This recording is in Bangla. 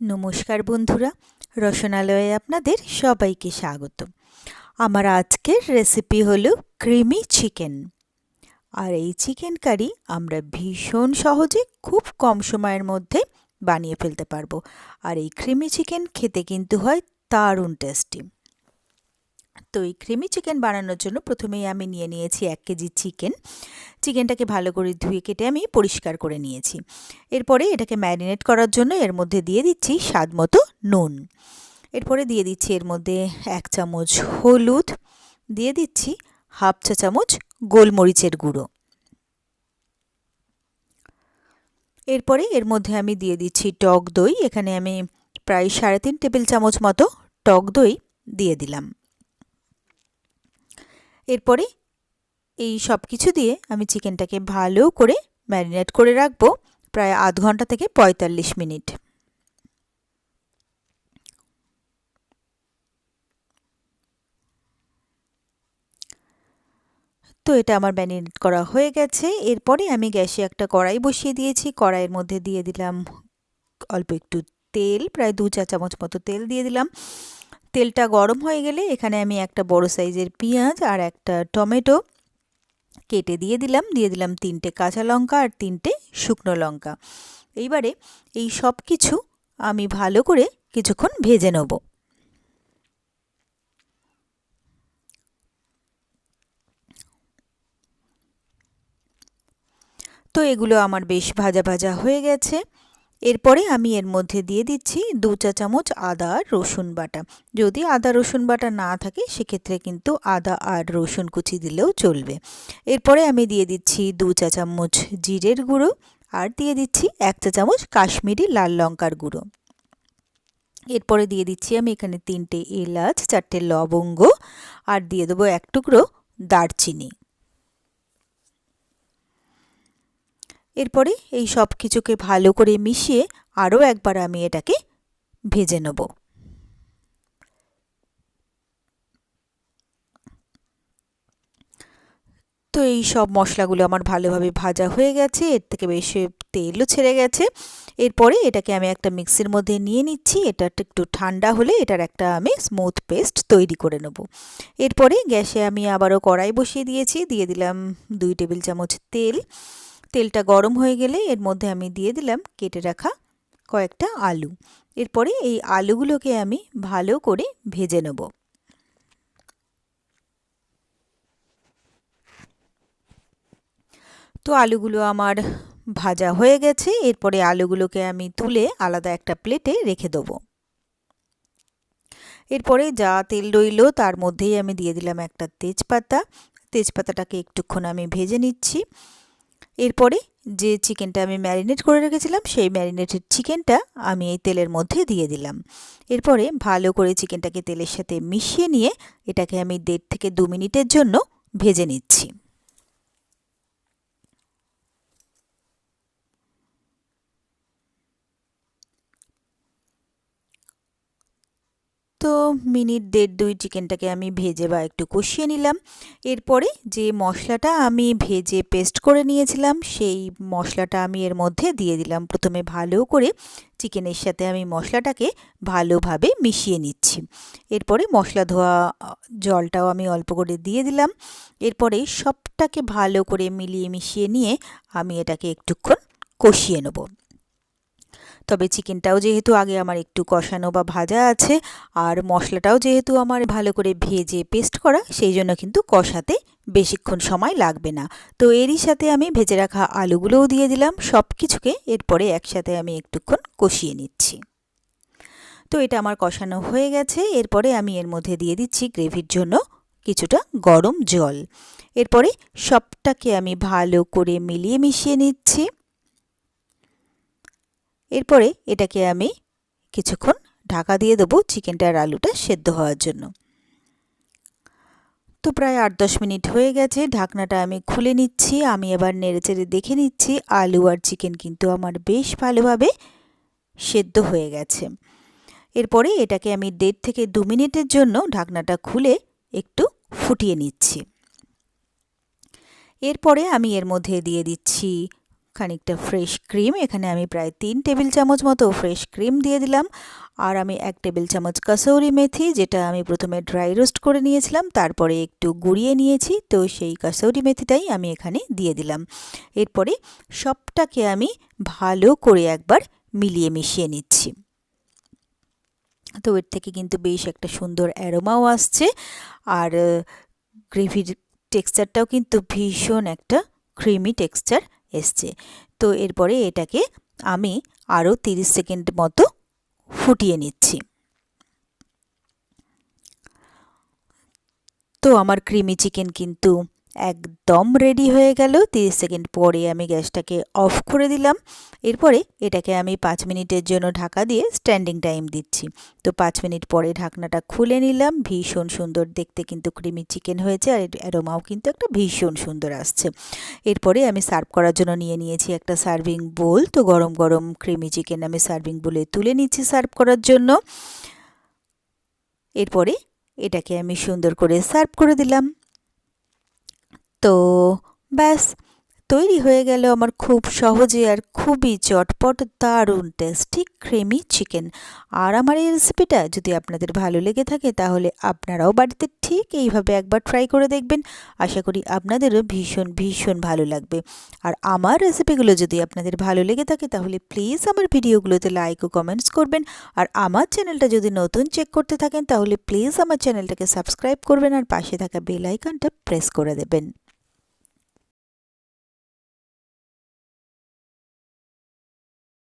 নমস্কার বন্ধুরা, রসনালয়ে আপনাদের সবাইকে স্বাগত। আমার আজকের রেসিপি হলো ক্রিমি চিকেন। আর এই চিকেন কারি আমরা ভীষণ সহজে খুব কম সময়ের মধ্যে বানিয়ে ফেলতে পারবো। আর এই ক্রিমি চিকেন খেতে কিন্তু হয় দারুণ টেস্টি। তো এই ক্রিমি চিকেন বানানোর জন্য প্রথমেই আমি নিয়ে নিয়েছি 1 কেজি চিকেন। চিকেনটাকে ভালো করে ধুয়ে কেটে আমি পরিষ্কার করে নিয়েছি। এরপরে এটাকে ম্যারিনেট করার জন্য এর মধ্যে দিয়ে দিচ্ছি স্বাদ মতো নুন। এরপরে দিয়ে দিচ্ছি এর মধ্যে 1 চামচ হলুদ, দিয়ে দিচ্ছি হাফ চা চামচ গোলমরিচের গুঁড়ো। এরপরে এর মধ্যে আমি দিয়ে দিচ্ছি টক দই। এখানে আমি প্রায় 3.5 টেবিল চামচ মতো টক দই দিয়ে দিলাম। এরপরে এই সব কিছু দিয়ে আমি চিকেনটাকে ভালো করে ম্যারিনেট করে রাখবো প্রায় আধ ঘন্টা থেকে 45 মিনিট। তো এটা আমার ম্যারিনেট করা হয়ে গেছে। এরপরে আমি গ্যাসে একটা কড়াই বসিয়ে দিয়েছি। কড়াইয়ের মধ্যে দিয়ে দিলাম অল্প একটু তেল, প্রায় 2 চা চামচ মতো তেল দিয়ে দিলাম। তেলটা গরম হয়ে গেলে এখানে আমি একটা বড় সাইজের পেঁয়াজ আর একটা টমেটো কেটে দিয়ে দিলাম। 3টে কাঁচা লঙ্কা আর 3টে শুকনো লঙ্কা। এইবারে এই সব কিছু আমি ভালো করে কিছুক্ষণ ভেজে নেব। তো এগুলো আমার বেশ ভাজা ভাজা হয়ে গেছে। এরপরে আমি এর মধ্যে দিয়ে দিচ্ছি 2 চা চামচ আদা আর রসুন বাটা। যদি আদা রসুন বাটা না থাকে সেক্ষেত্রে কিন্তু আদা আর রসুন কুচি দিলেও চলবে। এরপরে আমি দিয়ে দিচ্ছি 2 চা চামচ জিরের গুঁড়ো আর দিয়ে দিচ্ছি 1 চা চামচ কাশ্মীরি লাল লঙ্কার গুঁড়ো। এরপরে দিয়ে দিচ্ছি আমি এখানে 3টে এলাচ, 4টে লবঙ্গ আর দিয়ে দেবো 1 টুকরো দারচিনি। এরপরে এই সব কিছুকে ভালো করে মিশিয়ে আরও একবার আমি এটাকে ভেজে নেব। তো এই সব মশলাগুলো আমার ভালোভাবে ভাজা হয়ে গেছে, এর থেকে বেশি তেলও ছেড়ে গেছে। এরপরে এটাকে আমি একটা মিক্সির মধ্যে নিয়ে নিচ্ছি। এটা একটু ঠান্ডা হলে এটার একটা আমি স্মুথ পেস্ট তৈরি করে নেব। এরপরে গ্যাসে আমি আবারও কড়াই বসিয়ে দিয়েছি, দিয়ে দিলাম 2 টেবিল চামচ তেল। তেলটা গরম হয়ে গেলে এর মধ্যে আমি দিয়ে দিলাম কেটে রাখা কয়েকটা আলু। এরপরে এই আলুগুলোকে আমি ভালো করে ভেজে নেব। তো আলুগুলো আমার ভাজা হয়ে গেছে। এরপরে আলুগুলোকে আমি তুলে আলাদা একটা প্লেটে রেখে দেবো। এরপরে যা তেল রইল তার মধ্যেই আমি দিয়ে দিলাম একটা তেজপাতা। তেজপাতাটাকে একটুক্ষণ আমি ভেজে নিচ্ছি। এরপরে যে চিকেনটা আমি ম্যারিনেট করে রেখেছিলাম সেই ম্যারিনেটেড চিকেনটা আমি এই তেলের মধ্যে দিয়ে দিলাম। এরপরে ভালো করে চিকেনটাকে তেলের সাথে মিশিয়ে নিয়ে এটাকে আমি 1.5 থেকে 2 মিনিটের জন্য ভেজে নিচ্ছি। তো মিনিট 1.5-2 চিকেনটাকে আমি ভেজে বা একটু কষিয়ে নিলাম। এরপরে যে মশলাটা আমি ভেজে পেস্ট করে নিয়েছিলাম সেই মশলাটা আমি এর মধ্যে দিয়ে দিলাম। প্রথমে ভালো করে চিকেনের সাথে আমি মশলাটাকে ভালোভাবে মিশিয়ে নিচ্ছি। এরপরে মশলা ধোয়া জলটাও আমি অল্প করে দিয়ে দিলাম। এরপরে সবটাকে ভালো করে মিলিয়ে মিশিয়ে নিয়ে আমি এটাকে একটুক্ষণ কষিয়ে নেব। তবে চিকেনটাও যেহেতু আগে আমার একটু কষানো বা ভাজা আছে আর মশলাটাও যেহেতু আমার ভালো করে ভেজে পেস্ট করা, সেই জন্য কিন্তু কষাতে বেশিক্ষণ সময় লাগবে না। তো এরই সাথে আমি ভেজে রাখা আলুগুলোও দিয়ে দিলাম। সব কিছুকে এরপরে একসাথে আমি একটুক্ষণ কষিয়ে নিচ্ছি। তো এটা আমার কষানো হয়ে গেছে। এরপরে আমি এর মধ্যে দিয়ে দিচ্ছি গ্রেভির জন্য কিছুটা গরম জল। এরপরে সবটাকে আমি ভালো করে মিলিয়ে মিশিয়ে নিচ্ছি। এরপরে এটাকে আমি কিছুক্ষণ ঢাকা দিয়ে দেবো চিকেনটা আর আলুটা সেদ্ধ হওয়ার জন্য। তো প্রায় 8-10 মিনিট হয়ে গেছে। ঢাকনাটা আমি খুলে নিচ্ছি। আমি এবার নেড়েচেড়ে দেখে নিচ্ছি আলু আর চিকেন কিন্তু আমার বেশ ভালোভাবে সেদ্ধ হয়ে গেছে। এরপরে এটাকে আমি 1.5 থেকে 2 মিনিটের জন্য ঢাকনাটা খুলে একটু ফুটিয়ে নিচ্ছি। এরপরে আমি এর মধ্যে দিয়ে দিচ্ছি খানিকটা ফ্রেশ ক্রিম, এখানে আমি প্রায় 3 টেবিল চামচ মতো ফ্রেশ ক্রিম দিয়ে দিলাম। আর আমি 1 টেবিল চামচ কাসৌরি মেথি, যেটা আমি প্রথমে ড্রাই রোস্ট করে নিয়েছিলাম, তারপরে একটু গুঁড়িয়ে নিয়েছি, তো সেই কাসৌরি মেথিটাই আমি এখানে দিয়ে দিলাম। এরপরে সবটাকে আমি ভালো করে একবার মিলিয়ে মিশিয়ে নিচ্ছি। তো এর থেকে কিন্তু বেশ একটা সুন্দর অ্যারোমাও আসছে, আর গ্রেভির টেক্সচারটাও কিন্তু ভীষণ একটা ক্রিমি টেক্সচার এসছে। তো এরপরে এটাকে আমি আরও 30 সেকেন্ড মতো ফুটিয়ে নিচ্ছি। তো আমার ক্রিমি চিকেন কিন্তু একদম রেডি হয়ে গেল। 30 সেকেন্ড পরে আমি গ্যাসটাকে অফ করে দিলাম। এরপরে এটাকে আমি 5 মিনিটের জন্য ঢাকা দিয়ে স্ট্যান্ডিং টাইম দিচ্ছি। তো 5 মিনিট পরে ঢাকনাটা খুলে নিলাম। ভীষণ সুন্দর দেখতে কিন্তু ক্রিমি চিকেন হয়েছে, আর অ্যারোমাও কিন্তু একটা ভীষণ সুন্দর আসছে। এরপরে আমি সার্ভ করার জন্য নিয়ে নিয়েছি একটা সার্ভিং বোল। তো গরম গরম ক্রিমি চিকেন আমি সার্ভিং বোলে তুলে নিচ্ছি সার্ভ করার জন্য। এরপরে এটাকে আমি সুন্দর করে সার্ভ করে দিলাম। তো ব্যাস, তৈরি হয়ে গেল আমার খুব সহজে আর খুবই চটপট দারুণ টেস্টি ক্রিমি চিকেন। আর আমার এই রেসিপিটা যদি আপনাদের ভালো লেগে থাকে, তাহলে আপনারাও বাড়িতে ঠিক এইভাবে একবার ট্রাই করে দেখবেন। আশা করি আপনাদেরও ভীষণ ভীষণ ভালো লাগবে। আর আমার রেসিপিগুলো যদি আপনাদের ভালো লেগে থাকে, তাহলে প্লিজ আমার ভিডিওগুলোতে লাইক ও কমেন্টস করবেন। আর আমার চ্যানেলটা যদি নতুন চেক করতে থাকেন, তাহলে প্লিজ আমার চ্যানেলটাকে সাবস্ক্রাইব করবেন, আর পাশে থাকা বেল আইকনটা প্রেস করে দেবেন।